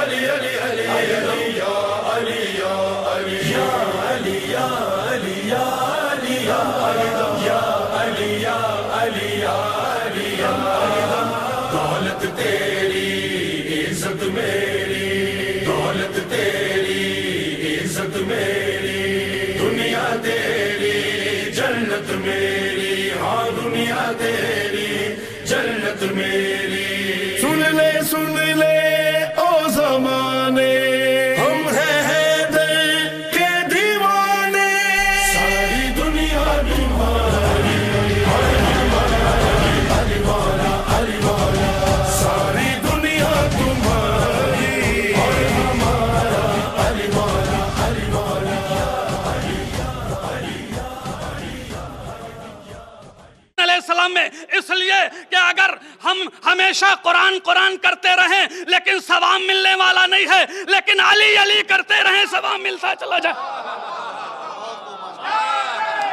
अली अली अली अली या अली या अली या अली या अली या अली या अली या अली या अली या दौलत तेरी इज्जत मेरी, दौलत तेरी इज्जत मेरी, दुनिया तेरी जन्नत मेरी, हाँ दुनिया तेरी जन्नत मेरी। सुन ले ओ ज़माने, हम हैं हैदर के दीवाने, सारी दुनिया तुम्हारी, अली वाला अली वाला, सारी दुनिया तुम्हारी और हमारा अली वाला अली वाला। सलाम में इसलिए कि अगर हम हमेशा कुरान कुरान करते रहें लेकिन सवाब मिलने वाला नहीं है, लेकिन अली अली करते रहें सवाब मिलता चला जाए।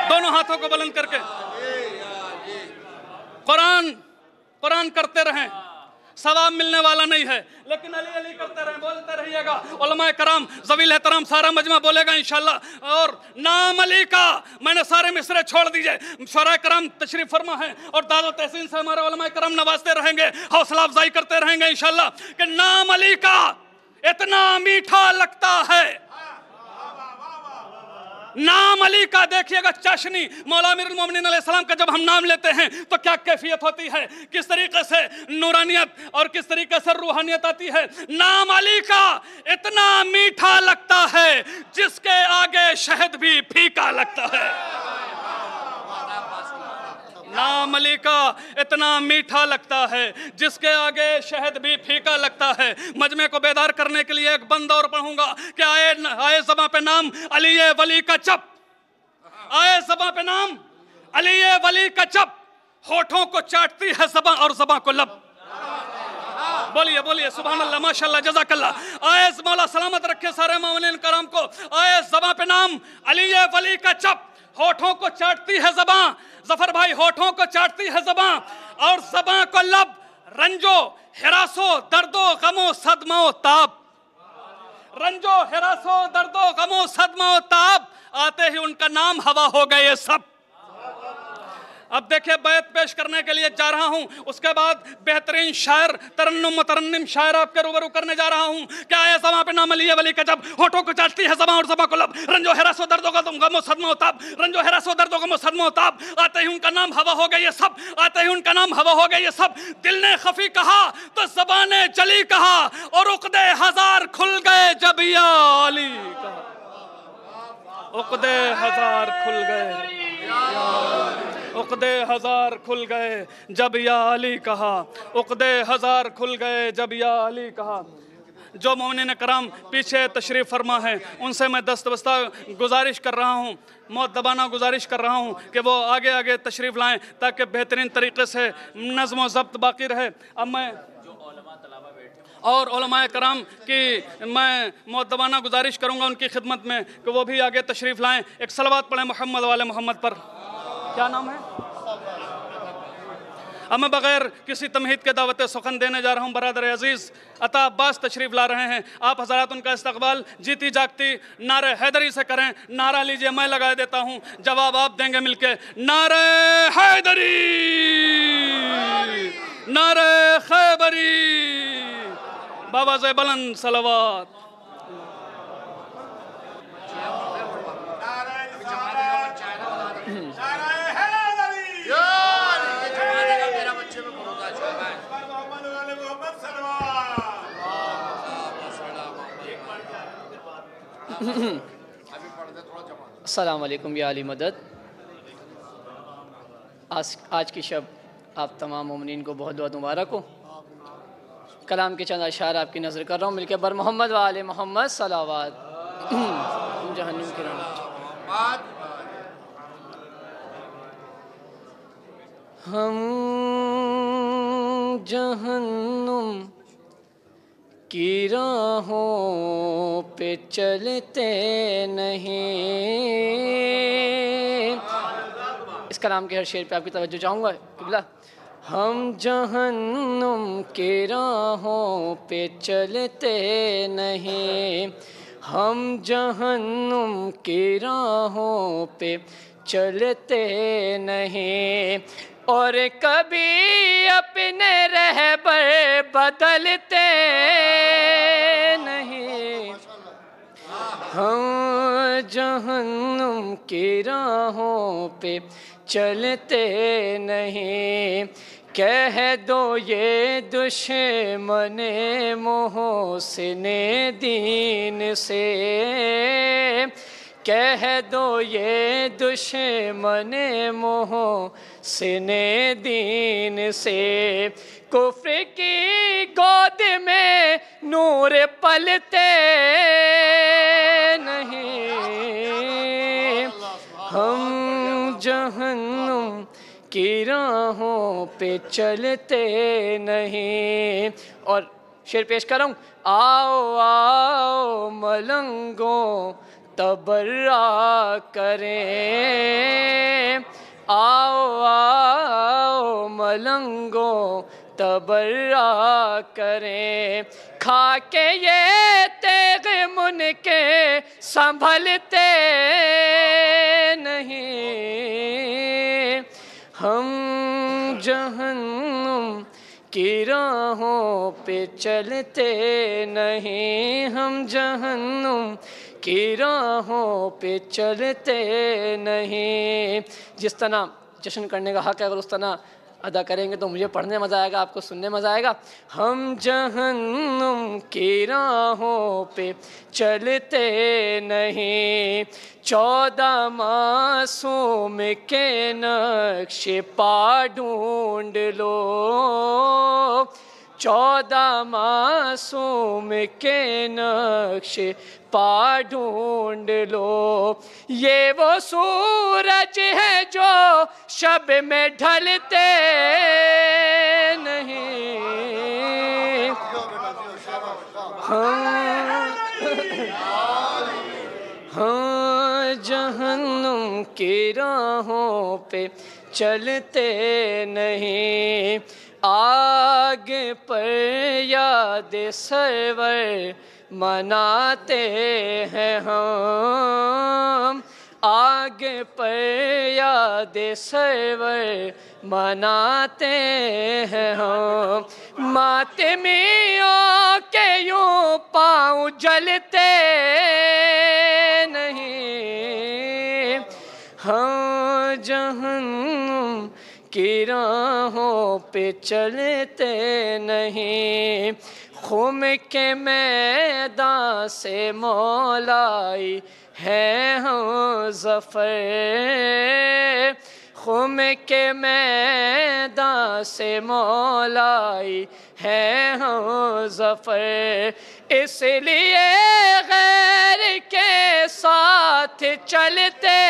दोनों हाथों को बुलंद करके कुरान कुरान करते रहें, सवाब मिलने वाला नहीं है, लेकिन अली अली करते रहें, बोलते रहिएगा। उलमाए कराम ज़वील एहतराम सारा मजमा बोलेगा इंशाल्लाह। और नाम अली का मैंने सारे मिसरे छोड़ दीजिए, शुरा कराम तशरीफ फरमा है और दादो तहसीन से हमारे उलमाए कराम नवाजते रहेंगे, हौसला अफजाई करते रहेंगे इंशाल्लाह कि नाम अली का इतना मीठा लगता है। नाम अली का देखिएगा चाशनी मौला अमीरुल मोमिनीन अलैहिस्सलाम का जब हम नाम लेते हैं तो क्या कैफियत होती है, किस तरीके से नूरानियत और किस तरीके से रूहानियत आती है। नाम अली का इतना मीठा लगता है जिसके आगे शहद भी फीका लगता है। नाम अली का इतना मीठा लगता है जिसके आगे शहद भी फीका लगता है। मजमे को बेदार करने के लिए एक बंद और पढ़ूंगा कि आए ज़बां पे नाम अली वली का चप, आए ज़बां पे नाम अली वली का चप, होठों को चाटती है ज़बां और ज़बां को लब। बोलिए बोलिए सुभान अल्लाह माशाअल्लाह जज़ाकल्लाह। आए मौला सलामत रखे सारे मोमिनीन कराम को। आए ज़बां पे नाम अली वली का चप, होठों को चाटती है ज़बां, जफर भाई होठों को चाटती है ज़बां और ज़बां को लब। रंजो हिरासो दर्दो गमो सदमा ताब, रंजो हिरासो दर्दो गमो सदमा ताब, आते ही उनका नाम हवा हो गए सब। अब देखिए बैत पेश करने के लिए जा रहा हूं, उसके बाद बेहतरीन शायर तरन्नुम मुतरन्निम शायर आपके रूबरू करने जा रहा हूं। क्या है ज़बां पे नाम अली वली का जब, होठों को चाटती है ज़बां और ज़बां को लब। रंजो हिरासो दर्दो गमो सदमा ताब, रंजो हिरासो दर्दो गमो सदमा ताब, आते ही उनका नाम हवा हो गए सब, आते ही उनका नाम हवा हो गए सब। दिल ने खफी कहा तो ज़बाने जली कहा और उक़दे हजार खुल गए जब या अली कहा, उक़दे हजार खुल गए, उक़दे हजार खुल गए जब या अली कहा, उक़दे हजार खुल गए जब या अली कहा। जो मोमिनीन कराम पीछे तशरीफ़ फरमा है उनसे मैं दस्तबस्ता गुजारिश कर रहा हूँ, मुअद्दबाना गुजारिश कर रहा हूँ कि वो आगे आगे तशरीफ़ लाएँ ताकि बेहतरीन तरीक़े से नज़्म व ज़ब्त बाकी रहे। अब मैं और उलमाए कराम की मैं मुअद्दबाना गुजारिश करूँगा उनकी खिदमत में कि वो भी आगे तशरीफ़ लाएँ। एक सलवात पढ़ें मोहम्मद वाले मोहम्मद पर। क्या नाम है? अब मैं बगैर किसी तमहीद के दावत सुखन देने जा रहा हूँ। बरादर अजीज़ अता अब्बास तशरीफ़ ला रहे हैं, आप हज़रात उनका इस्तकबाल जीती जागती नारे हैदरी से करें। नारा लीजिए, मैं लगा देता हूँ, जवाब आप देंगे मिलके। नारे हैदरी, नारे खैबरी, बाबा से बुलंद सलवात। अस्सलाम वालेकुम या अली मदद। आज की शब आप तमाम मोमिनीन को बहुत बहुत मुबारक हो। कलाम के चंद अशार आपकी नज़र कर रहा हूँ, मिलके बर मोहम्मद व आले मोहम्मद सलावात। जहन्नुम की हम जहन्नुम की राहों पे चलते नहीं। इस कलाम के हर शेर पे आपकी तवज्जो चाहूँगा किबला। हम जहन्नुम की राहों पे चलते नहीं, हम जहन्नुम की राहों पे चलते नहीं, और कभी अपने रहबर बदलते नहीं। हम जहन्नुम की राहों पे चलते नहीं, कह दो ये दुश्मने मोहसिने दीन से, कह दो ये दुश्मने मोहसिने दीन से, कुफ्र की गोद में नूर पलते नहीं। हम जहन्नुम की राहों पे चलते नहीं। और शेर पेश कर रहा हूँ। आओ आओ मलंगों तबर्रा करें, आओ आओ मलंगों तबर्रा करें, खा के ये तेग मुन के संभलते नहीं। हम जहन्नुम की राहों पे चलते नहीं, हम जहन्नुम की राहों पे चलते नहीं। जिस तरह जश्न करने का हक है, अगर उस तरह अदा करेंगे तो मुझे पढ़ने मज़ा आएगा, आपको सुनने मज़ा आएगा। हम जहन्नुम की राहों पे चलते नहीं, 14 मासूम के नक्शे पा ढूंढ लो, 14 मासूम के नक्शे पा ढूंढ लो। ये वो सूरज है जो शब में ढलते नहीं। हाँ जहन्नुम की राहों पे चलते नहीं, आग पर याद सरवर मनाते हैं हम, आग पर याद सरवर मनाते हैं हम। मातमियों के यूं पाँव जलते नहीं। हम जहन्नुम की राहों पे चलते नहीं, खुम के मैदान से मौलाई है हम ज़फ़र, खुम के मैदान से मौलाई है हम ज़फ़र। इसलिए गैर के साथ चलते।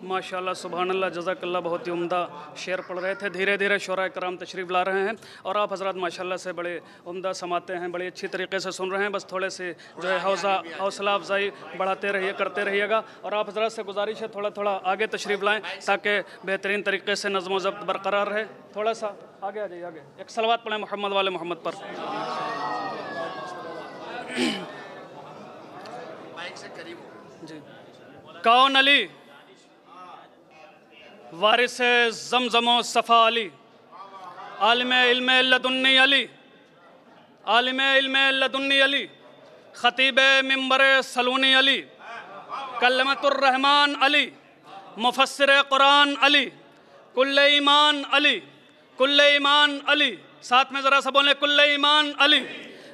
माशाल्लाह सुभानअल्लाह जज़ाकल्लाह, बहुत ही उम्दा शेर पढ़ रहे थे। धीरे धीरे शोरा कराम तशरीफ़ ला रहे हैं और आप हज़रात माशाल्लाह से बड़े उम्दा समाते हैं, बड़ी अच्छी तरीके से सुन रहे हैं। बस थोड़े से जो है हौसला अफजाई बढ़ाते रहिए, करते रहिएगा। और आप हज़रात से गुजारिश है थोड़ा थोड़ा आगे तशरीफ़ लाएँ ताकि बेहतरीन तरीके से नज़्म व ज़ब्त बरकरार रहे। थोड़ा सा आगे आ जाइए, आगे एक सलवात पढ़ें मोहम्मद वाले मोहम्मद पर। जी। कौन अली वारिस ज़मज़मो सफ़ा अली, आलिम इल्म लदुन्नी अली, आलिम इल्म लदुन्नी अली, ख़तीब मिंबर सलूनी अली, कलमतुर रहमान अली, मुफस्सिर कुरान अली, कुल्ले ईमान अली, कुल्ले ईमान अली। साथ में ज़रा सा बोलें, कुल्ले ईमान अली,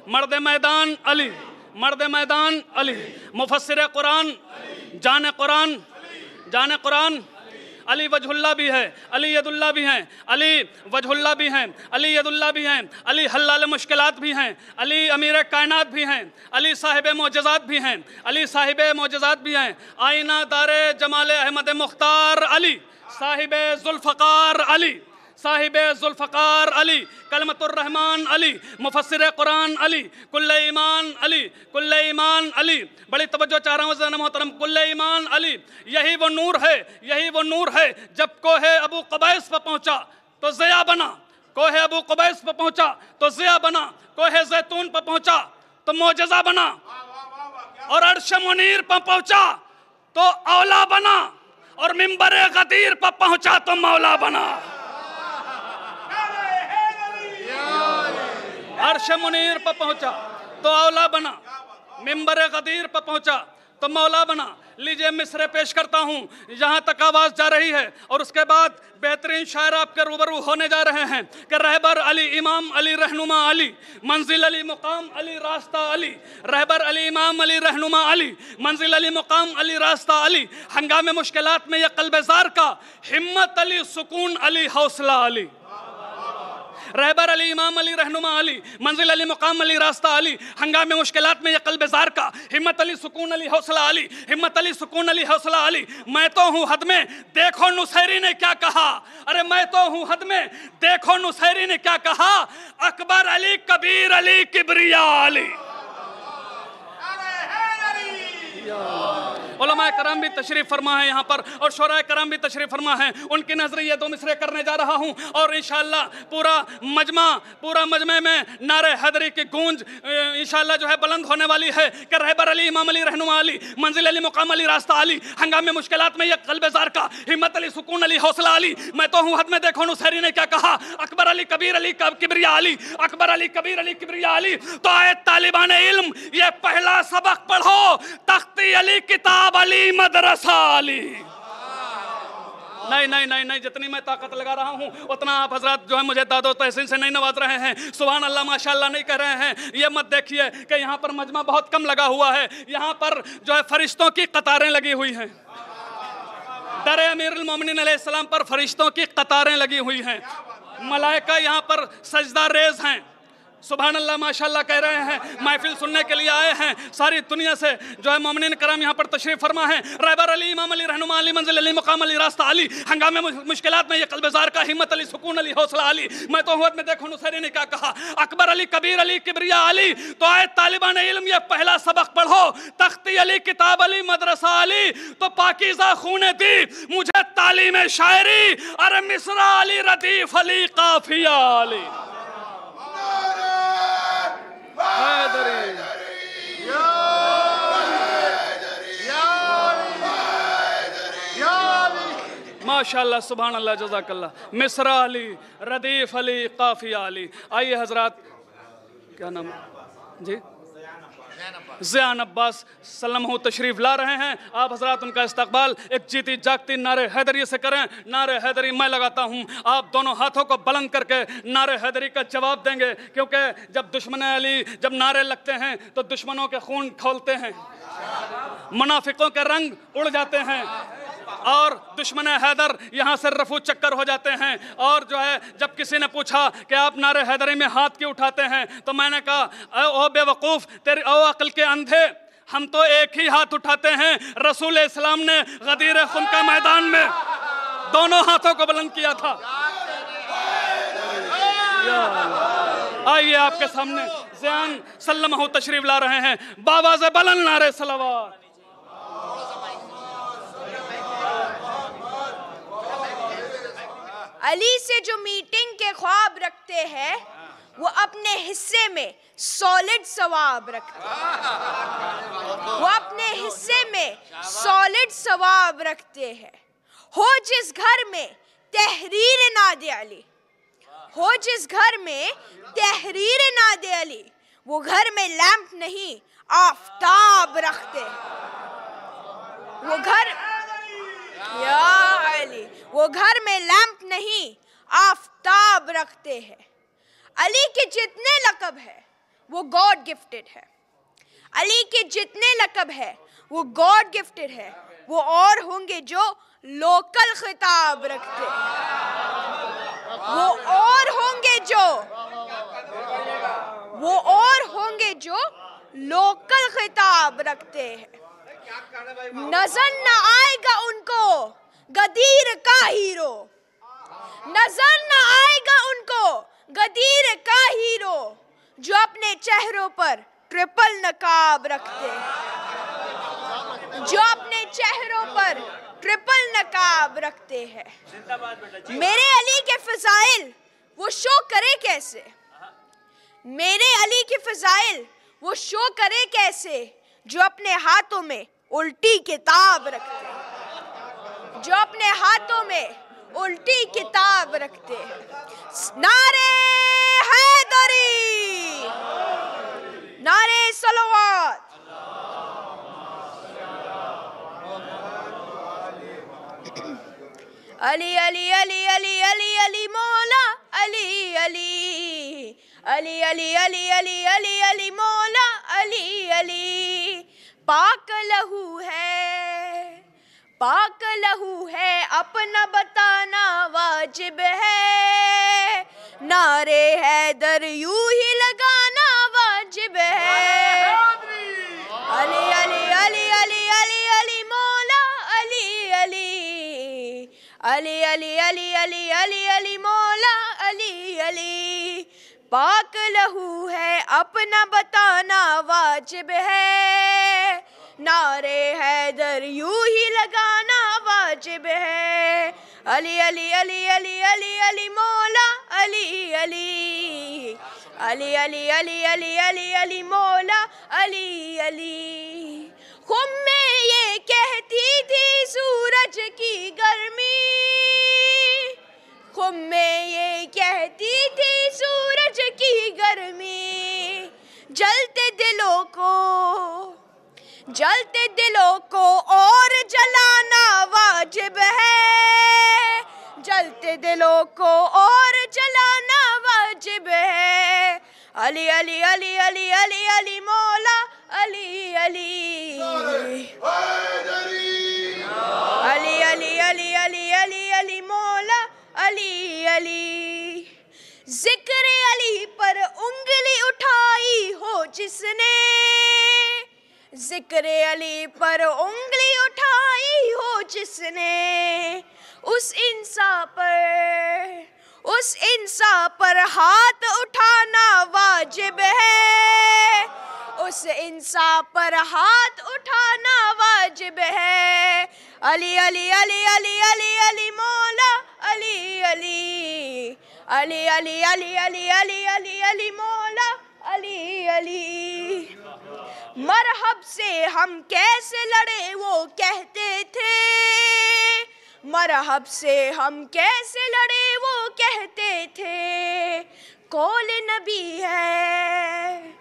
मर्द मैदान अली, मर्द मैदान अली, मुफस्सिर कुरान, जान कुरान, जान कुरान। अली वजहुल्ला भी है, अली यदुल्ला भी हैं, अली वजहुल्ला भी हैं, अली यदुल्ला भी हैं, अली हल्लाल मुश्किलात भी हैं, अली अमीर कायनात भी हैं, अली साहिब मोजज़ात भी हैं, अली साहिब मोजज़ात भी हैं। आईना दारे जमाल अहमद मुख्तार अली, साहिब जुल्फ़कार अली, साहिब जुल्फ़कार अली, कलमतुर रहमान अली, मुफस्सिर कुरान अली, कुल्ले ईमान अली, कुल्ले ईमान अली। बड़ी तवज्जो चाह रहा हूँ ज़रा मोहतरम, कुल्ले ईमान अली, यही वो नूर है, यही वो नूर है। जब कोहे अबू क़ुबैस पर पहुँचा तो ज़िया बना, कोहे अबू क़ुबैस पर पहुँचा तो ज़िया बना, कोहे ज़ैतून पर पहुँचा तो मोजज़ा बना, और अर्श मुनीर पर पहुँचा तो औला बना, और मिंबर गदीर पर पहुँचा तो मौला बना। अर्श मुनीर पर पहुँचा तो औला बना, मिंबर गदीर पर पहुँचा तो मौला बना। लीजिए मिसरे पेश करता हूँ, यहाँ तक आवाज़ जा रही है, और उसके बाद बेहतरीन शायर आपके रूबरू होने जा रहे हैं कि रहबर अली, इमाम अली, रहनुमा अली, मंजिल अली, मुकाम अली, रास्ता अली। रहबर अली, इमाम अली, रहनुमा अली, मंजिल अली, मुकाम अली, रास्ता अली। हंगामे मुश्किलात में यह क़ल्ब-ए-ज़ार का, हिम्मत अली, सुकून अली, हौसला अली। रहबर अली, इमाम अली, रहनुमा अली, मंजिल अली, मुकाम अली, रास्ता अली। हंगामे मुश्किलात में यह क़ल्ब-ए-ज़ार का, हिम्मत अली, सुकून अली, हौसला अली। हिम्मत अली, सुकून अली, हौसला अली। मैं तो हूँ हद में, देखो नुसैरी ने क्या कहा। अरे मैं तो हूँ हद में, देखो नुसैरी ने क्या कहा। अकबर अली, कबीर अली, किबरिया अली। उलमाए करम भी तशरीफ फरमा है यहाँ पर, और शोराए करम भी तशरीफ फरमा है। उनकी नजर ये दो मिसरे करने जा रहा हूँ, और इंशाअल्लाह पूरा मजमे में नारे हैदरी की गूंज इंशाअल्लाह जो है बुलंद होने वाली है कि रहबर अली, इमाम अली, रहनुमा अली, मंजिल अली, मुकाम अली, रास्ता अली। हंगामे मुश्किलात में यह क़ल्ब-ए-ज़ार का, हिम्मत अली, सुकून अली, हौसला अली। मैं तो हूँ हद में, देखो नुसैरी ने क्या कहा। अकबर अली, कबीर अली, किबरिया अली। अकबर अली, कबीर अली, किबरिया अली। तो आए तालिबान इल्म, ये पहला सबक पढ़ो, तख्ती अली, किताब अली, मदरसा अली। नहीं नहीं नहीं नहीं, जितनी मैं ताकत लगा रहा हूँ उतना आप हजरत जो है मुझे दादो तहसीन से नहीं नवाज रहे हैं। सुभान अल्लाह, माशाअल्लाह नहीं कह रहे हैं। ये मत देखिए कि यहाँ पर मजमा बहुत कम लगा हुआ है, यहाँ पर जो है फरिश्तों की कतारें लगी हुई हैं। दर अमीरुल मोमिनीन अलैहिस्सलाम पर फरिश्तों की कतारें लगी हुई हैं। मलाइका यहाँ पर सजदा रेज हैं। सुभान अल्लाह, माशाअल्लाह कह रहे हैं। महफिल सुनने के लिए आए हैं सारी दुनिया से जो है मोमिनीन करम यहाँ पर तशरीफ फरमा है। रहबर अली, इमाम अली, रहनुमा अली, मंजिल अली, मुकाम अली, रास्ता अली। हंगामे मुश्किलात में ये क़ल्ब-ए-ज़ार का, हिम्मत अली, सुकून अली, हौसला अली। मैं तो हुआ में, देखो नुसैरी ने क्या कहा। अकबर अली, कबीर अली, किबरिया अली। तो आए तालिबान इल्म, ये पहला सबक पढ़ो, तख्ती अली, किताब अली, मदरसा अली। तो पाकीज़ा खूने दी मुझे तालीम शायरी, अरे मिसरा अली, रदीफ अली, काफिया अली। माशाअल्लाह, सुभान अल्लाह, जज़ाकल्लाह। मिसरा अली, रदीफ अली, काफिया अली। आइए हजरात, क्या नाम जी? ज़ियान अब्बास सल्लमहु तशरीफ़ ला रहे हैं। आप हजरात उनका इस्तकबाल एक जीती जागती नारे हैदरी से करें। नारे हैदरी मैं लगाता हूँ, आप दोनों हाथों को बुलंद करके नारे हैदरी का जवाब देंगे, क्योंकि जब दुश्मन अली जब नारे लगते हैं तो दुश्मनों के खून खौलते हैं, मुनाफिकों के रंग उड़ जाते हैं, और दुश्मन हैदर यहाँ से रफू चक्कर हो जाते हैं। और जो है जब किसी ने पूछा कि आप नारे हैदरी में हाथ क्यों उठाते हैं, तो मैंने कहा ओ बेवकूफ़, तेरी ओ अक्ल के अंधे, हम तो एक ही हाथ उठाते हैं। रसूल इस्लाम ने गदीर खुम के मैदान में दोनों हाथों को बुलंद किया था। आइए आपके सामने ज़ियान सल्लमहु तशरीफ़ ला रहे हैं, बावाज़े बुलंद नारे सलावत। अली से जो मीटिंग के ख्वाब रखते हैं वो अपने हिस्से में सॉलिड सवाब रखते हैं। वो अपने हिस्से में सॉलिड सवाब रखते हैं। हो जिस घर में तहरीर नादे अली, हो जिस घर में तहरीर नादे अली, वो घर में लैंप नहीं आफताब रखते हैं। वो घर, या अली, वो घर में लैंप नहीं आफताब रखते हैं। अली के जितने लक़ब है वो गॉड गिफ्टेड है। अली के जितने लक़ब है वो गॉड गिफ्टेड है। वो और होंगे जो लोकल खिताब रखते हैं, वो और होंगे जो लोकल खिताब रखते हैं। नजर न आएगा उनको गदीर का हीरो, नजर न आएगा उनको गदीर का हीरो जो अपने चेहरों पर ट्रिपल नकाब रखते हैं, जो अपने चेहरों पर ट्रिपल नकाब रखते हैं। मेरे अली के फजाइल वो शो करे कैसे, मेरे अली के फजाइल वो शो करे कैसे जो अपने हाथों में उल्टी किताब रखते हैं, जो अपने हाथों में उल्टी किताब रखते हैं। नारे हैदरी, नारे सलवात। अली अली अली अली अली अली मौला अली अली अली अली अली अली अली अली मौला अली अली। पाक लहू है, पाक लहू है, अपना बताना वाजिब है। नारे हैदर यूं ही लगाना वाजिब है। अली अली अली अली अली अली मौला अली अली अली अली अली अली अली अली मौला अली अली। पाक लहू है, अपना बताना वाजिब है। नारे हैदर यूं ही लगाना वाजिब है। अली अली अली अली अली अली मौला अली अली अली अली अली अली अली अली मौला अली अली। खुम में ये कहती थी सूरज की गर्मी, खुम में ये कहती थी सूरज की गर्मी। जलते दिलों को, जलते दिलों को और जलाना वाजिब है। जलते दिलों को और जलाना वाजिब है। अली अली अली अली अली अली मौला अली अली अली अली अली अली अली अली मौला अली अली। जिक्र अली पर उंगली उठाई हो जिसने, जिक्र अली पर उंगली उठाई हो जिसने, उस इंसान पर, उस इंसान पर हाथ उठाना वाजिब है। उस इंसान पर हाथ उठाना वाजिब है। अली अली अली अली अली अली मौला अली अली अली अली अली अली अली अली अली मौला अली अली। मरहब से हम कैसे लड़े वो कहते थे, मरहब से हम कैसे लड़े वो कहते थे। कौल नबी है,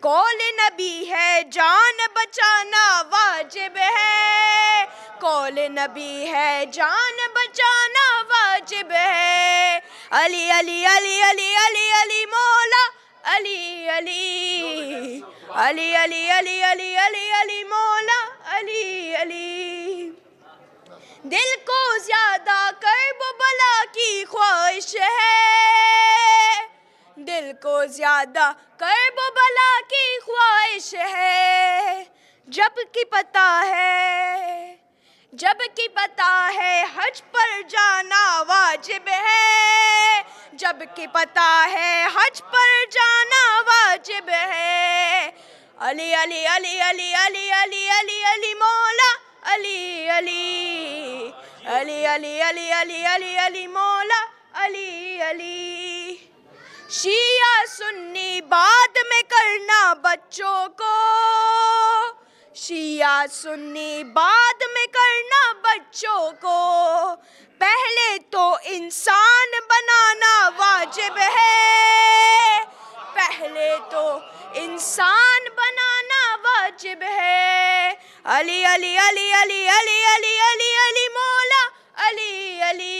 कौल नबी है, जान बचाना वाजिब है। कौल नबी है, जान बचाना वाजिब है। अली अली अली अली अली अली मौला अली अली अली अली अली अली अली अली मौला अली अली। दिल को ज्यादा कर्ब बला की ख्वाहिश है, दिल को ज्यादा कर्ब बला की ख्वाहिश है। जबकि पता है, जबकि पता है हज पर जाना वाजिब है। जबकि पता है हज पर जाना वाजिब है। अली अली अली अली अली अली अली अली मौला अली अली अली अली अली अली अली अली मौला अली अली। शिया सुन्नी बाद में करना बच्चों को, शिया सुन्नी बाद में करना बच्चों को। पहले तो इंसान बनाना वाजिब है, पहले तो इंसान बनाना वाजिब है। अली अली अली अली अली अली अली अली मौला अली अली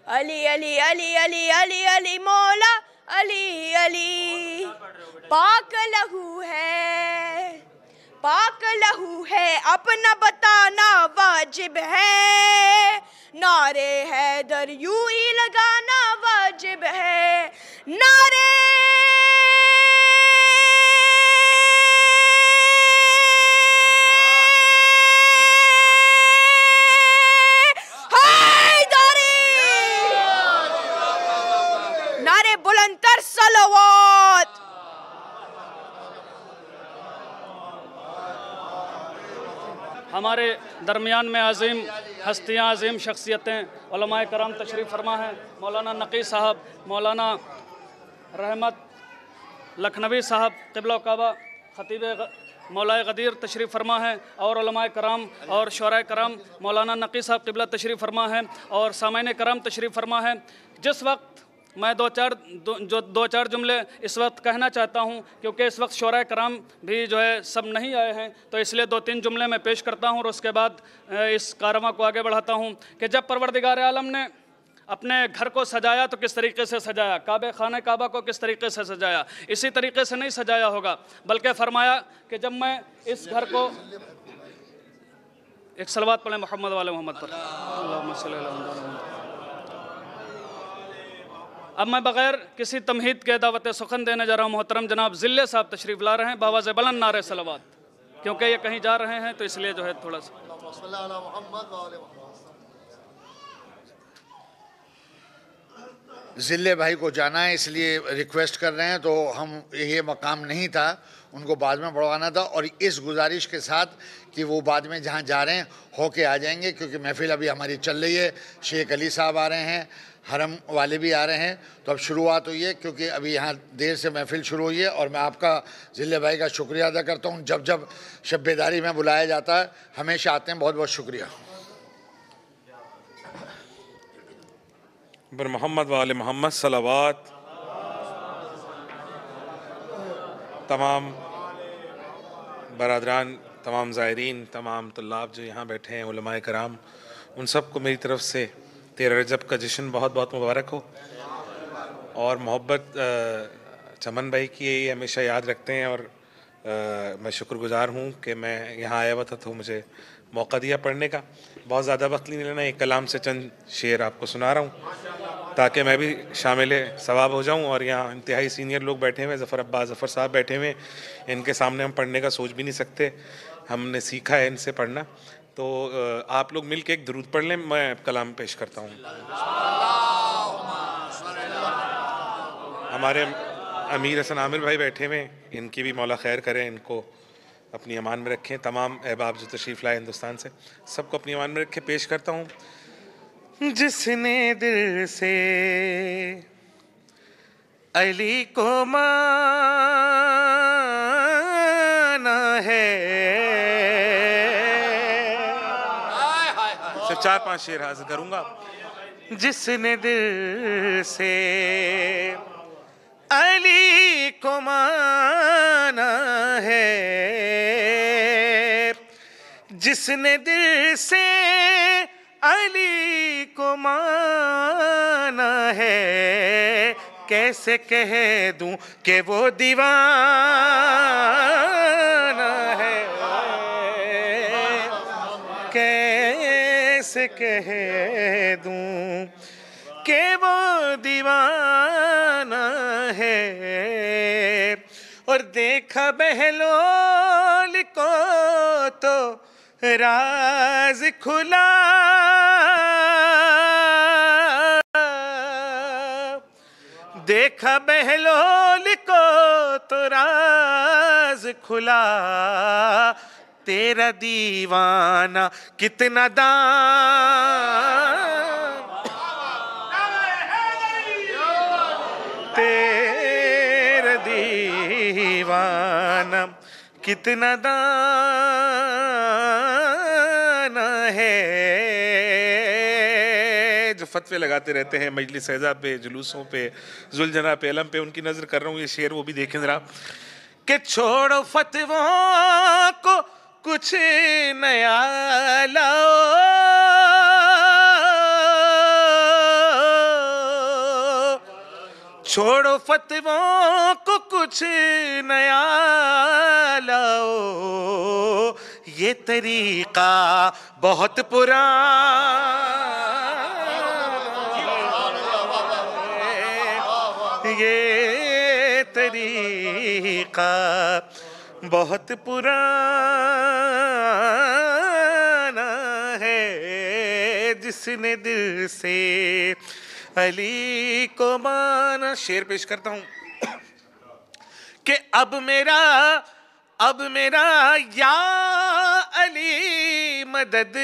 अली अली अली अली अली अली मौला अली अली। पाक लहू है, पाक लहू है, अपना बताना वाजिब है। नारे हैदर यूं ही लगाना वाजिब है। नारे हैदरी, सलावत। हमारे दरमियान में अजीम हस्तियाँ, अजीम शख्सियतें, उलमाए करम तशरीफ़ फरमा हैं। मौलाना नकी साहब, मौलाना रहमत लखनवी साहब क़िबला काबा, ख़तीब मौलाए गदीर तशरीफ़ फरमा है, और उलमाए करम और शोराए करम, मौलाना नकी साहब क़िबला तशरीफ़ फरमा है, और सामाईन करम तशरीफ़ फरमा है। जिस वक्त मैं दो चार जुमले इस वक्त कहना चाहता हूँ, क्योंकि इस वक्त शोराए कराम भी जो है सब नहीं आए हैं, तो इसलिए 2-3 जुमले मैं पेश करता हूँ और उसके बाद इस कारवां को आगे बढ़ाता हूँ कि जब परवरदिगार आलम ने अपने घर को सजाया तो किस तरीके से सजाया, खाने काबा को किस तरीके से सजाया, इसी तरीके से नहीं सजाया होगा, बल्कि फरमाया कि जब मैं इस घर को, एक सलवात पढ़ें मोहम्मद वाले मोहम्मद पर, अल्लाहुम्मा सल्ली अला मुहम्मद। अब मैं बग़ैर किसी तमहीद के दावत सुखन देने जा रहा हूँ। मोहतरम जनाब ज़िले साहब तशरीफ़ ला रहे हैं, बावाज़ बुलंद नारे सलावत, क्योंकि ये कहीं जा रहे हैं तो इसलिए जो है थोड़ा सा। ज़िले भाई को जाना है इसलिए रिक्वेस्ट कर रहे हैं, तो हम ये मकाम नहीं था, उनको बाद में बढ़वाना था, और इस गुजारिश के साथ कि वो बाद में जहाँ जा रहे हैं होके आ जाएंगे, क्योंकि महफ़िल अभी हमारी चल रही है। शेख अली साहब आ रहे हैं, हरम वाले भी आ रहे हैं, तो अब शुरुआत हुई है, क्योंकि अभी यहाँ देर से महफ़िल शुरू हुई है। और मैं आपका ज़िले भाई का शुक्रिया अदा करता हूँ, जब जब शब-ए-दारी में बुलाया जाता है हमेशा आते हैं, बहुत बहुत शुक्रिया। बर मोहम्मद वाले मोहम्मद सलावत। तमाम बरादरान, तमाम ज़ायरीन, तमाम तुल्लाब जो यहाँ बैठे हैं, उलमाए कराम, उन सब को मेरी तरफ़ से 13 रजब का जश्न बहुत बहुत मुबारक हो। और मोहब्बत चमन भाई की यही हमेशा याद रखते हैं, और मैं शुक्रगुज़ार हूँ कि मैं यहाँ आया हुआ था तो मुझे मौका दिया पढ़ने का। बहुत ज़्यादा वक्त नहीं लेना, एक कलाम से चंद शेर आपको सुना रहा हूँ ताकि मैं भी शामिल सवाब हो जाऊँ। और यहाँ इंतहाई सीनियर लोग बैठे हुए, ज़फ़र अब्बास ज़फ़र साहब बैठे हुए, इनके सामने हम पढ़ने का सोच भी नहीं सकते, हमने सीखा है इनसे पढ़ना। तो आप लोग मिल के एक दुरूद पढ़ लें, मैं कलाम पेश करता हूँ। हमारे अमीर हसन आमिर भाई बैठे हुए, इनकी भी मौला खैर करें, इनको अपनी अमान में रखें। तमाम अहबाब जो तशरीफ़ लाए हिंदुस्तान से, सबको अपनी अमान में रखें। पेश करता हूँ। जिसने दिल से अली को माना है, सिर्फ 4-5 शेर हाजिर करूँगा। जिसने दिल से अली को माना है, जिसने दिल से अली को माना है, कैसे कह दूं कि वो दीवाना है, कैसे कह दूं कि वो दीवाना है। और देखा बहलोल को तो राज खुला, देखा बहलोल को तो राज खुला, तेरा दीवाना कितना तेरा दीवाना कितना दाना है। जो फतवे लगाते रहते हैं मजलिस ऐज़ा पे, जुलूसों पे, जुलजना पे, अलम पे, उनकी नज़र कर रहा हूँ। ये शेर वो भी देखें ज़रा कि छोड़ो फतवों को कुछ नया लाओ, छोड़ो फतवों को कुछ नया लाओ, ये तरीका बहुत पुराना, ये तरीका बहुत पुराना है। जिसने दिल से अली को माना। शेर पेश करता हूँ। कि अब मेरा या अली मदद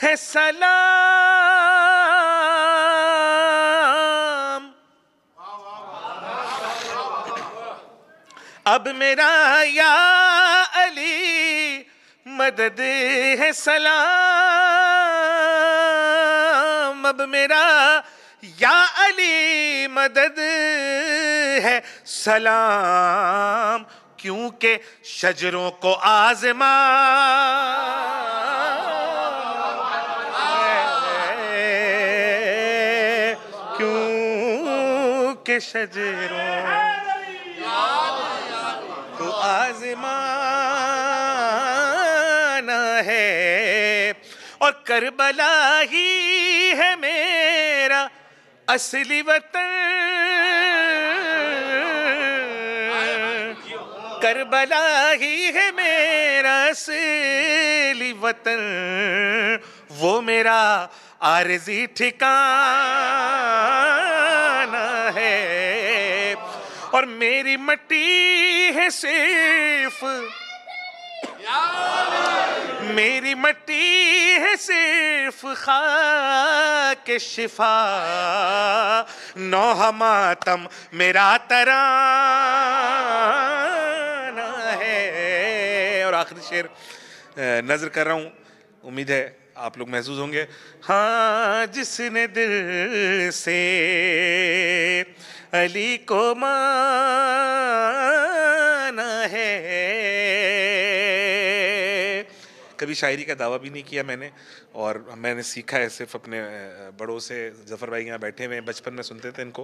है सलाम। अब मेरा या अली मदद है सलाम। अब मेरा या अली मदद है सलाम, क्योंकि शजरों को आज़मा क्योंकि शजरों को आज़माना है। और करबला ही है मेरा असली वतन, करबला ही है मेरा असली वतन, वो मेरा आरज़ी ठिकाना है। और मेरी मट्टी है सिर्फ, मेरी मट्टी है सिर्फ खाक शिफा, नौहा मातम मेरा तराना है। और आखिरी शेर नज़र कर रहा हूँ, उम्मीद है आप लोग महसूस होंगे। हाँ, जिसने दिल से अली को माना है, कभी शायरी का दावा भी नहीं किया मैंने, और मैंने सीखा है सिर्फ अपने बड़ों से। जफ़र भाई यहाँ बैठे हुए हैं, बचपन में सुनते थे इनको,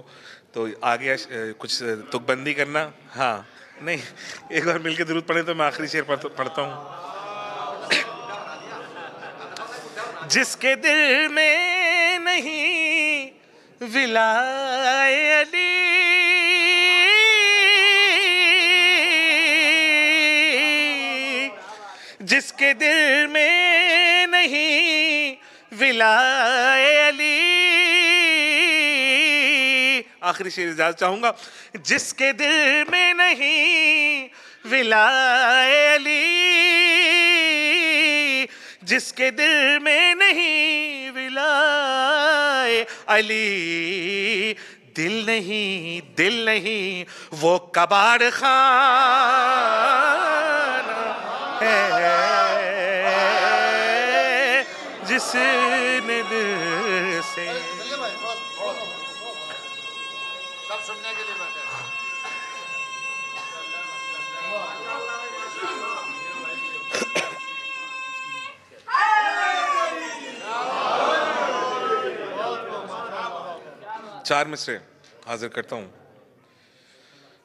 तो आगे कुछ तुकबंदी करना। हाँ नहीं, एक बार मिलकर ज़रूरत पड़े तो मैं आखिरी शेर पढ़ता हूँ। जिसके दिल में नहीं विलाए अली, जिसके दिल में नहीं विलाए अली, आखिरी शेर इजाज़त चाहूंगा। जिसके दिल में नहीं विलाए अली, जिसके दिल में नहीं विलाए अली, दिल नहीं वो कबाड़ खाना है, जिसने दिल से सब सुनने के लिए बैठे। चार मिसरे हाजिर करता हूँ।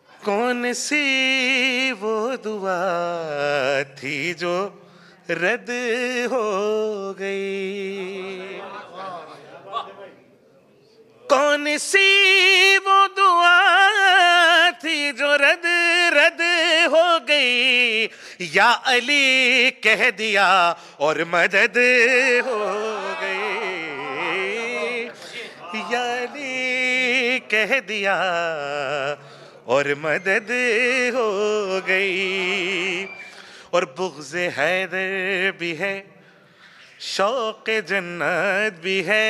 कौन सी वो दुआ थी जो रद्द हो गई, कौन सी वो दुआ थी जो रद्द हो गई, या अली कह दिया और मदद हो गई, या अली कह दिया और मदद हो गई। और बुग़्ज़ हैदर भी है, शौक़ जन्नत भी है,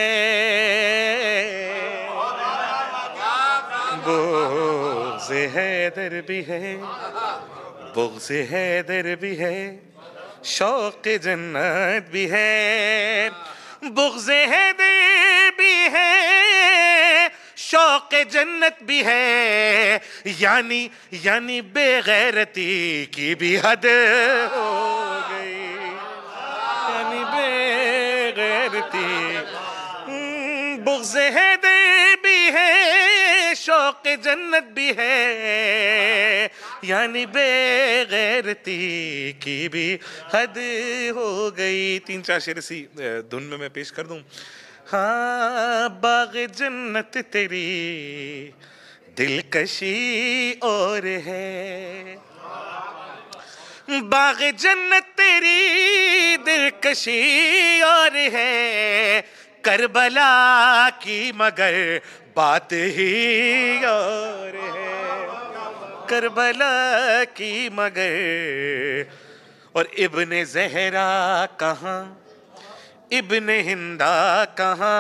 बुग़्ज़ हैदर भी है, बुग़्ज़ हैदर भी है, शौक़ जन्नत भी है, बुग़्ज़ हैदर भी है, शौक़ जन्नत भी है, यानी बेगैरती की भी हद हो गई, यानी बेगैरती। बुग़्ज़ हैदर भी है, शौक़ जन्नत भी है, यानी बेगैरती की भी हद हो गई। तीन चार शेर इसी धुन में मैं पेश कर दूं। हाँ, बाग़ जन्नत तेरी दिलकशी और है, बाग़ जन्नत तेरी दिलकशी और है, करबला की मगर बात ही और है, करबला की मगर, और इब्ने ज़हरा कहाँ, इब्ने हिंदा कहाँ।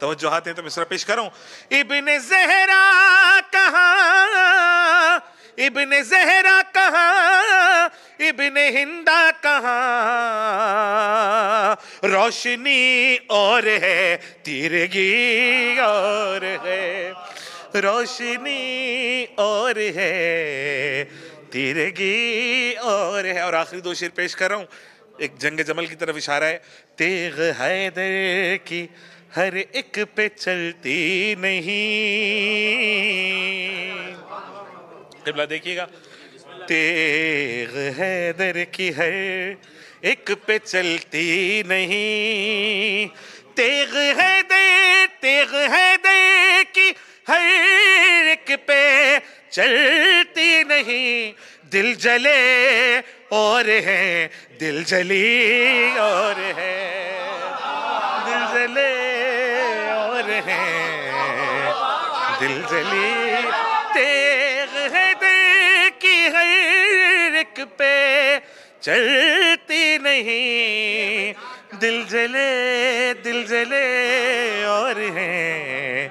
तवज्जो हाथ हैं तो मिसरा पेश करूं। इब्ने ज़हरा कहाँ, इब्ने ज़हरा कहाँ, इब्ने हिंदा कहाँ। रोशनी और है तिरगी और है, रोशनी और है तिरगी और है। और आखिरी दो शेर पेश कर रहा हूं, एक जंग जमल की तरफ इशारा है। तेग हैदर की हर एक पे चलती नहीं, क़िबला देखिएगा। तेग हैदर की हर एक पे चलती नहीं, तेग हैदर की हर एक पे चलती नहीं। दिल जले और है, दिल जली और है, दिल जले और है, दिल जली। तेग हैदर की हर एक पे चलती नहीं, दिल जले और है,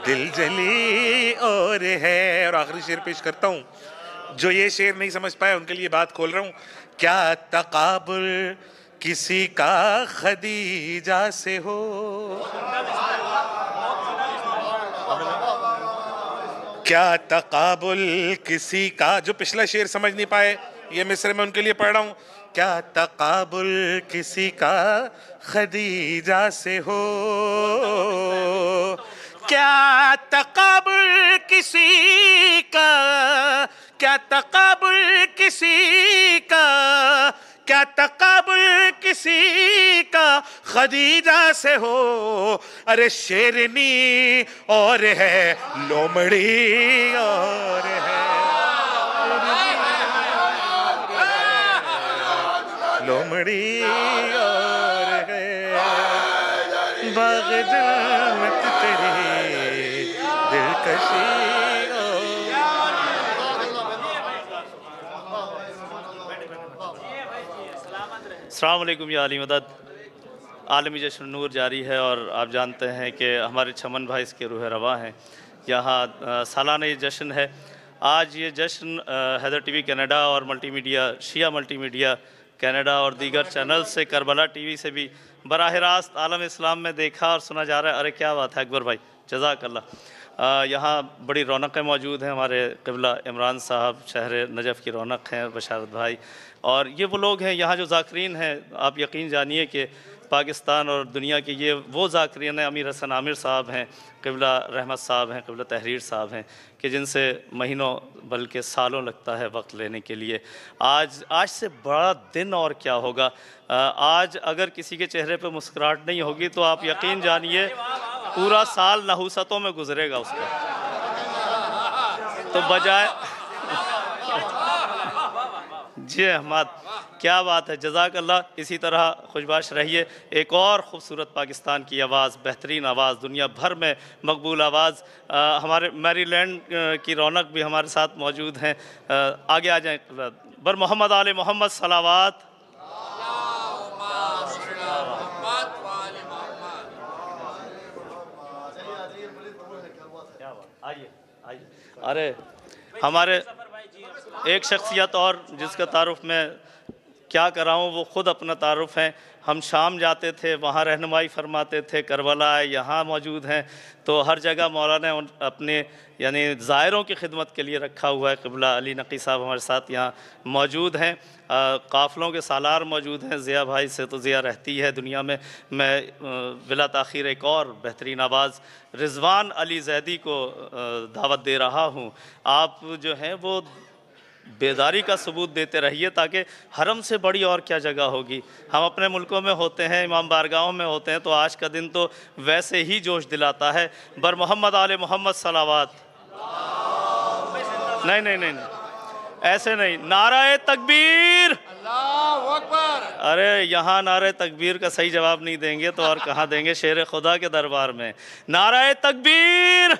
दिल जली और है। और आखिरी शेर पेश करता हूँ, जो ये शेर नहीं समझ पाए उनके लिए बात खोल रहा हूँ। क्या तकाबुल किसी का खदीजा से हो, क्या तकाबुल किसी का, जो पिछला शेर समझ नहीं पाए ये मिस्र में उनके लिए पढ़ रहा हूँ। क्या तकाबुल किसी का खदीजा से हो, क्या तकाबुल किसी का, क्या तकाबुल किसी का, क्या तकाबुल किसी का खदीजा से हो। अरे शेरनी और है, लोमड़ी और है, लोमड़ी और है, बाग़ जन्नत तेरी दिलकशी। अस्सलाम वालेकुम या आली मदद। आलमी जश्न नूर जारी है और आप जानते हैं कि हमारे चमन भाई इसके रूह रवा हैं। यहाँ सालाना ये जश्न है। आज ये जश्न हैदर टीवी कनाडा और मल्टीमीडिया, शिया मल्टीमीडिया कनाडा और दीगर चैनल से, करबला टीवी से भी बराह रास्त आलम इस्लाम में देखा और सुना जा रहा है। अरे क्या बात है अकबर भाई, जज़ाकल्लाह। यहाँ बड़ी रौनकें मौजूद हैं। हमारे क़िबला इमरान साहब शहर नजफ़ की रौनक हैं, बशारत भाई, और ये वो लोग हैं यहाँ जो ज़ाकरीन हैं। आप यकीन जानिए कि पाकिस्तान और दुनिया के ये वो ज़ाकरीन हैं। अमीर हसन आमिर साहब हैं, क़िबला रहमत साहब हैं, क़िबला तहरीर साहब हैं, कि जिनसे महीनों बल्कि सालों लगता है वक्त लेने के लिए। आज से बड़ा दिन और क्या होगा। आज अगर किसी के चेहरे पे मुस्कुराहट नहीं होगी तो आप यकीन जानिए पूरा साल नहुसतों में गुजरेगा उसका। तो बजाय जी अहमद, क्या बात है, जज़ाकल्लाह। इसी तरह खुशबाश रहिए। एक और ख़ूबसूरत पाकिस्तान की आवाज़, बेहतरीन आवाज़, दुनिया भर में मकबूल आवाज़, हमारे मैरीलैंड की रौनक भी हमारे साथ मौजूद हैं। आगे आ जाएँ। बर मोहम्मद आले मोहम्मद सलावात। आइए आइए। अरे हमारे एक शख्सियत और जिसका तारुफ़ मैं क्या कराऊँ, वो ख़ुद अपना तारुफ़ है। हम शाम जाते थे, वहाँ रहनुमाई फरमाते थे। करबला यहाँ मौजूद हैं, तो हर जगह मौलाना अपने यानी ज़ायरों की खिदमत के लिए रखा हुआ है। क़िबला अली नक़ी साहब हमारे साथ यहाँ मौजूद हैं। काफ़िलों के सालार मौजूद हैं। ज़िया भाई से तो ज़िया रहती है दुनिया में। मैं बिला ताख़ीर एक और बेहतरीन आवाज़ रिज़वान अली ज़ैदी को दावत दे रहा हूँ। आप जो हैं वो बेदारी का सबूत देते रहिए, ताकि हरम से बड़ी और क्या जगह होगी। हम अपने मुल्कों में होते हैं, इमाम बारगाहों में होते हैं, तो आज का दिन तो वैसे ही जोश दिलाता है। बर मोहम्मद आले मोहम्मद सलावात। नहीं नहीं नहीं नहीं, ऐसे नहीं। नाराए तकबीर, अल्लाहु अकबर। अरे यहाँ नारे तकबीर का सही जवाब नहीं देंगे तो और कहाँ देंगे शेर खुदा के दरबार में। नाराए तकबीर,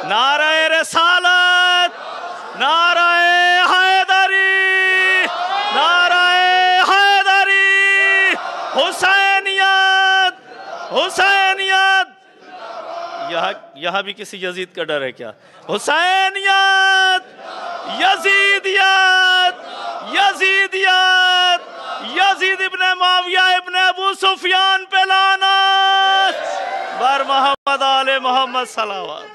नाराए रसालत, नाराए हैदरी, नाराए हैदरी, हुसैनियत, हुसैनियत। यहाँ भी किसी यजीद का डर है क्या? हुसैनियत, यजीदियत, यजीदियत, यजीद इब्ने मुआविया इब्ने अबू सुफियान पे लानत, बर मोहम्मद आले मोहम्मद सलावत।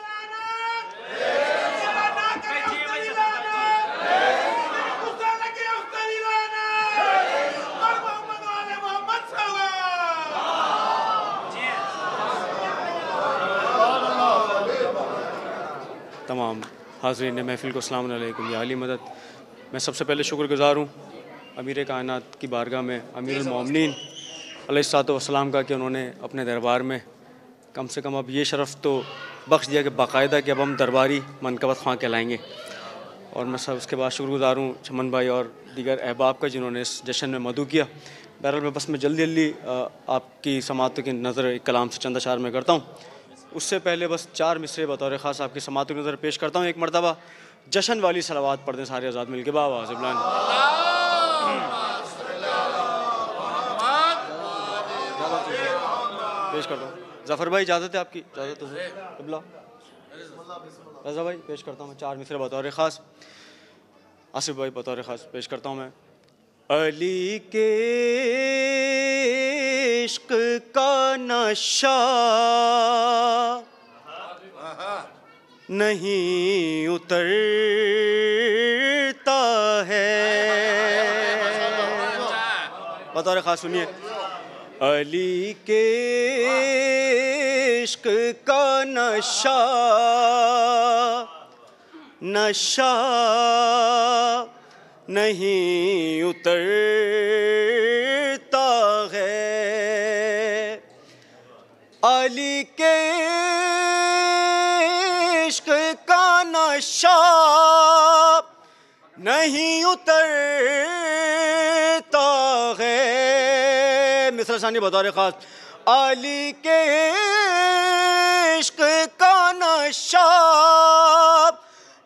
तमाम हाज़रीन महफ़िल को अस्सलाम वालेकुम या अली मदद। मैं सबसे पहले शुक्रगुज़ार हूँ अमीर कायनात की बारगाह में अमीरुल मोमिनीन अलैहिस्सलाम का कि उन्होंने अपने दरबार में कम से कम अब ये शरफ़ तो बख्श दिया कि बाकायदा कि अब हम दरबारी मनकबत ख़्वां कहलाएँगे। और मैं सब उसके बाद शुक्रगुज़ार हूँ चमन भाई और दीगर अहबाब का जिन्होंने इस जश्न में मदू किया। बहरहाल मैं जल्दी जल्दी आपकी समातों की नज़र एक कलाम से चंद अशार में करता हूँ। उससे पहले बस 4 मिसरे बतौर ख़ास आपकी समातों की नज़र पेश करता हूँ। एक मरतबा जश्न वाली सलावात पढ़ दें सारे आज़ाद मिल के बाबा ज़िबलान। पेश करता हूँ। ज़फ़र भाई इजाज़त है आपकी? इजाज़त है रज़ा भाई पेश करता हूँ मैं 4 मिसरे बतौर ख़ास। आसिफ भाई बतौर ख़ास पेश करता हूँ मैं। अली के इश्क का नशा नहीं उतरता है। बतौर ख़ास सुनिए। अली के इश्क का नशा नशा नहीं उतरता है। अली के इश्क का नशा नहीं उतरता है। मिसरा सानी बतौर ख़ास। अली के इश्क का नशा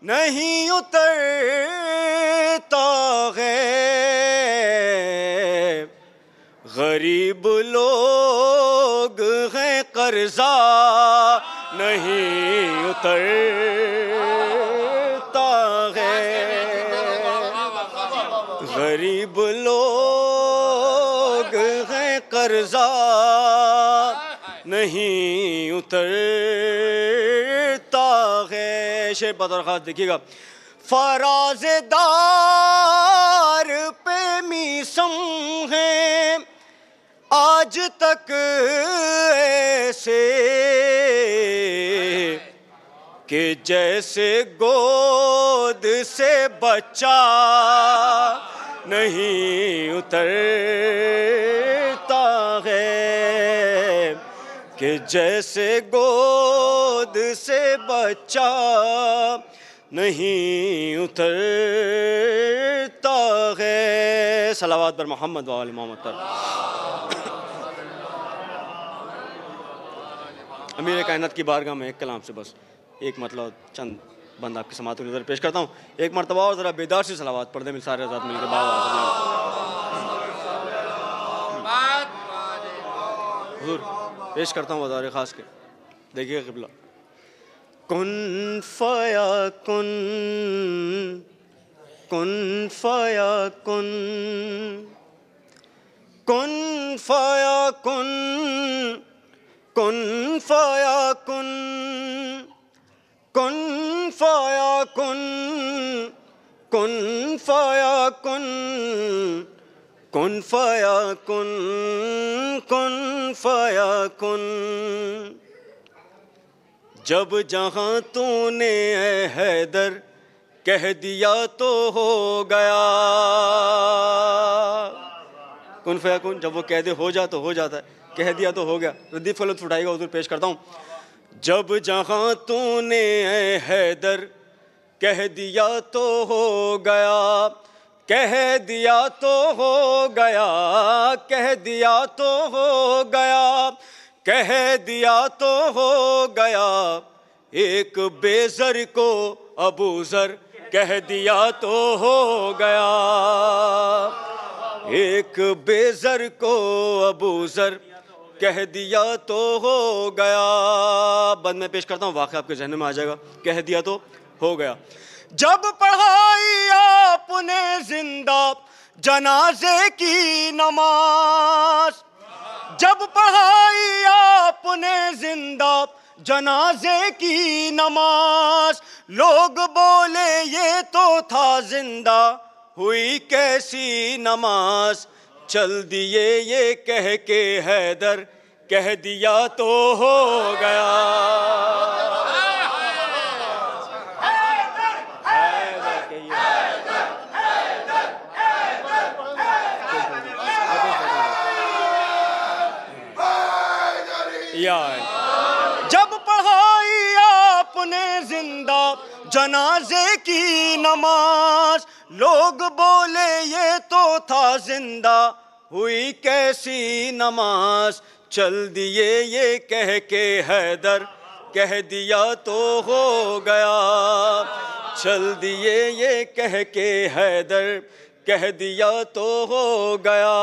नहीं उतरता है। गरीब लोग हैं कर्जा नहीं उतरता है। गरीब लोग हैं कर्जा नहीं उतरता है। शेर बतौर ख़ास देखिएगा। फराज़दार पे मीसम है आज तक ऐसे कि जैसे गोद से बच्चा नहीं उतरता है। कि जैसे गोद से बच्चा नहीं उतरता है। सलावत पर मोहम्मद व आले मोहम्मद पर। अमीर कायनात की बारगाह में एक कलाम से बस एक मतलब चंद बंद आपकी समातों की नज़र पेश करता हूँ। एक मरतबा और ज़रा बेदार सी सलावत पढ़ दें सारे आज़ाद मिलकर हुज़ूर पेश करता हूँ बतौर ख़ास के। देखिए क़िबला। कुन फया कुन कुन फया कुन कुन फया कुन कुन फया कुन कुन फया कुन कुन फया कुन कुन फया कुन कुन फया कुन। जब जहाँ तूने हैदर कह दिया तो हो गया। कुन फया कुन जब वो कह दे हो जा तो हो जाता है, कह दिया तो हो गया। रद्दी फलत उठाएगा उधर पेश करता हूँ। जब जहाँ तूने हैदर कह दिया तो हो गया। कह दिया तो हो गया। कह दिया तो हो गया। कह दिया तो हो गया। एक बेज़र को अबू ज़र कह दिया तो हो गया। एक बेज़र को अबू ज़र कह दिया तो हो गया। बंद मैं पेश करता हूँ, वाक़या आपके जहन में आ जाएगा। कह दिया तो हो गया। जब पढ़ाई आपने जिंदा जनाजे की नमाज, जब पढ़ाई आपने जिंदा जनाजे की नमाज, लोग बोले ये तो था जिंदा हुई कैसी नमाज। चल दिए ये कह के हैदर कह दिया तो हो गया। जब पढ़ाई आपने जिंदा जनाजे की नमाज, लोग बोले ये तो था जिंदा हुई कैसी नमाज। चल दिए ये कह के हैदर कह दिया तो हो गया। चल दिए ये कह के हैदर कह दिया तो हो गया।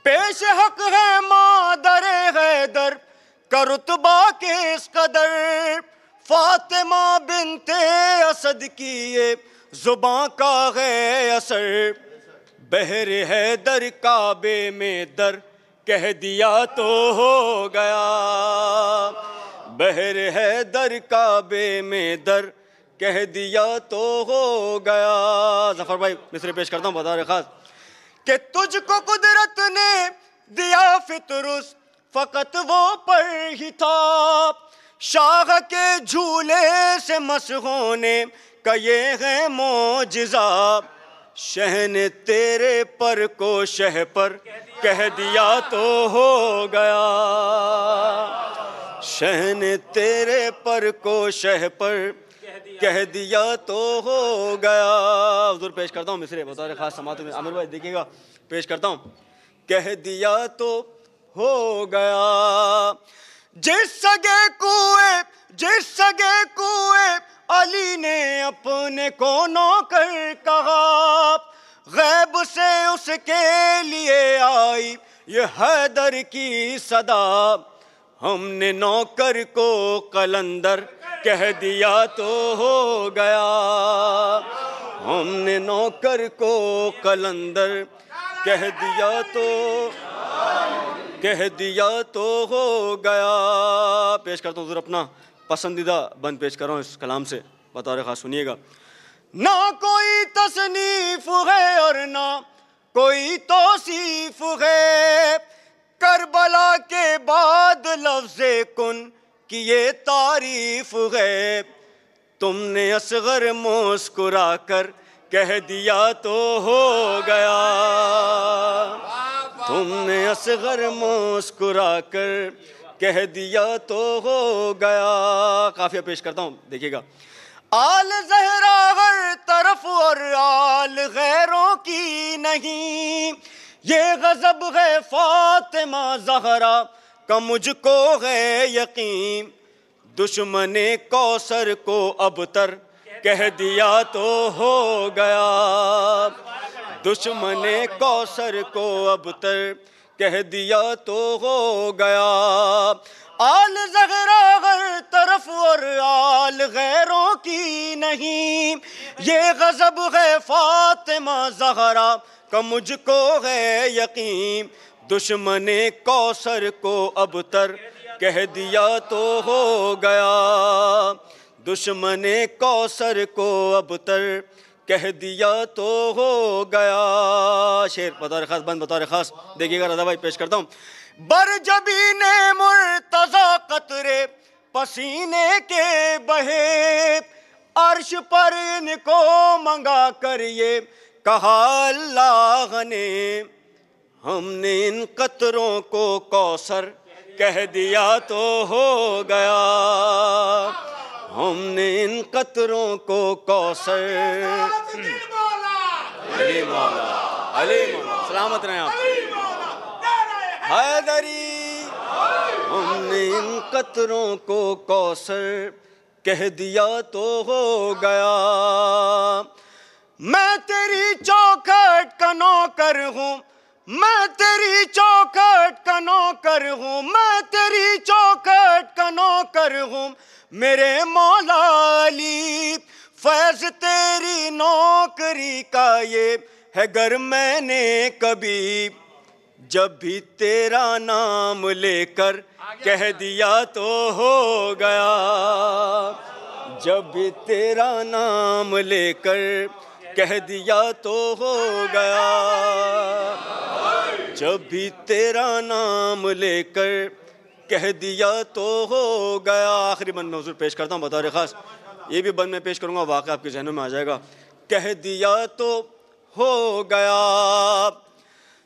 पेश हक है मादरे हैदर का रुतबा के इस कदर, फातिमा बिनते असद की ये जुबां का है असर। बहर हैदर काबे में दर कह दिया तो हो गया। बहर हैदर काबे में दर कह दिया तो हो गया। जफर भाई मिसरे पेश करता हूँ बता खास कि तुझको कुदरत ने दिया फितरुस फकत वो पर ही था। शाह के झूले से मस होने का ये है मोजिज़ा। शह ने तेरे पर को शह पर कह दिया तो हो गया। शह ने तेरे पर को शह पर कह दिया तो हो गया। हुजूर पेश करता हूँ मिसरे बतौर खास समात में। आमिर भाई देखिएगा पेश करता हूँ। कह दिया तो हो गया। जिस सगे कुएं अली ने अपने को नौकर कहा, गैब से उसके लिए आई ये हैदर की सदा। हमने नौकर को कलंदर कह दिया तो हो गया। हमने नौकर को कलंदर कह दिया तो हो गया। पेश करता हूँ अपना पसंदीदा बंद पेश कर रहा हूँ इस कलाम से बतौर खास सुनिएगा। ना कोई तसनीफ है और ना कोई तौसीफ है, करबला के बाद लफ्ज़े कुन की ये तारीफ है। तुमने असगर मुस्कुरा कर कह दिया तो हो गया। तुमने असगर मुस्कुरा कर कह दिया तो हो गया। काफिया पेश करता हूँ देखिएगा। आल ज़हरा हर तरफ और आल गैरों की नहीं, ये गज़ब है फातिमा ज़हरा का मुझको है यकीन। दुश्मने कौसर को अबतर कह दिया तो हो गया। दुश्मने कौसर को अबतर कह दिया तो हो गया। आल ज़हरा हर तरफ और आल गैरों की नहीं, ये गज़ब है फातिमा ज़हरा का मुझको है यकीन। दुश्मने कौसर को अबतर कह दिया तो हो गया। दुश्मने कौसर को अबतर कह दिया तो हो गया। शेर बतौर खास बंद बतौर खास देखिएगा रज़ा भाई पेश करता हूँ। बरजबी ने मुर्तज़ा कतरे पसीने के बहे, अर्श पर इनको मंगा कर ये कहा अल्लाह ने। हमने इन कतरों को कौसर कह दिया तो हो गया। हमने इन कतरों को कौसर अली मौला सलामत रहे आप हैदरी। हमने इन कतरों को कौसर कह दिया तो हो गया। मैं तेरी चौखट का नौकर हूँ, मैं तेरी चौखट का नौकर हूँ, मैं तेरी चौखट का नौकर हूँ मेरे मौला अली। फैज़ तेरी नौकरी का ये है गर मैंने कभी जब भी तेरा नाम लेकर कह दिया तो हो गया। जब भी तेरा नाम लेकर कह दिया तो हो गया। जब भी तेरा नाम लेकर कह दिया तो हो गया। आखिरी बंद में हुजूर पेश करता हूँ बतौर ख़ास, ये भी बंद में पेश करूँगा, वाक़या आपके जहनों में आ जाएगा। कह दिया तो हो गया।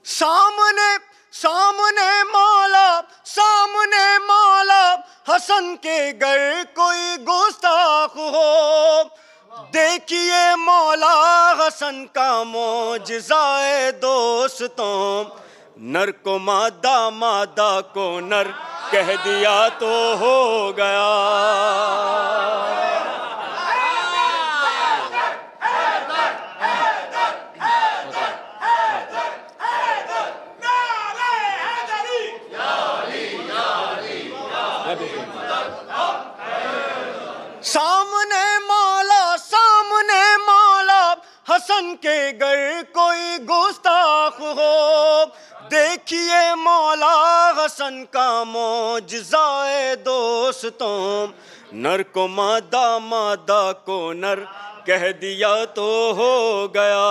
सामने सामने मौला, सामने मौला हसन के घर कोई गुस्ताख हो, देखिए मौला हसन का मौजिज़ाए दोस्तों। नर को मादा, मादा को नर कह दिया तो हो गया। सामने मौला, सामने मौला हसन के घर कोई गुस्ताख हो, देखिए मौला हसन का मौजिज़ाए दोस्तों। नर को मादा, मादा को नर कह दिया तो हो गया।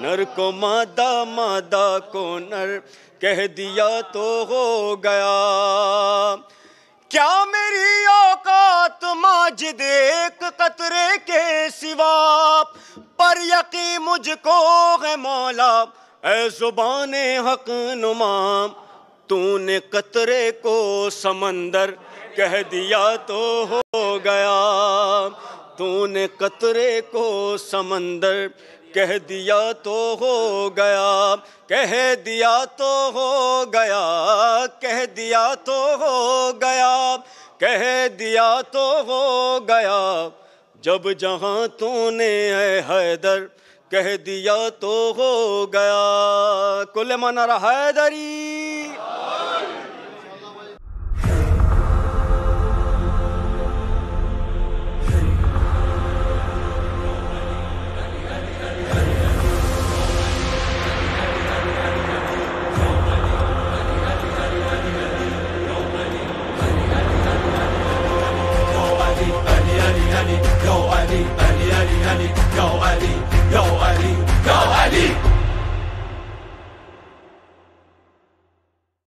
नर को मादा, मादा को नर कह दिया तो हो गया। क्या मेरी औकात माजिद एक कतरे के सिवा, पर यकीन मुझको है मौला ऐ ज़ुबाने हक नुमा। तूने कतरे को समंदर कह दिया तो हो गया। तूने कतरे को समंदर कह दिया तो हो गया। कह दिया तो हो गया, कह दिया तो हो गया, कह दिया तो हो गया। जब जहाँ तूने है हैदर कह दिया तो हो गया। कुल Mannara Hydari. Yo Ali, yo Ali, yo Ali, yo Ali, yo Ali.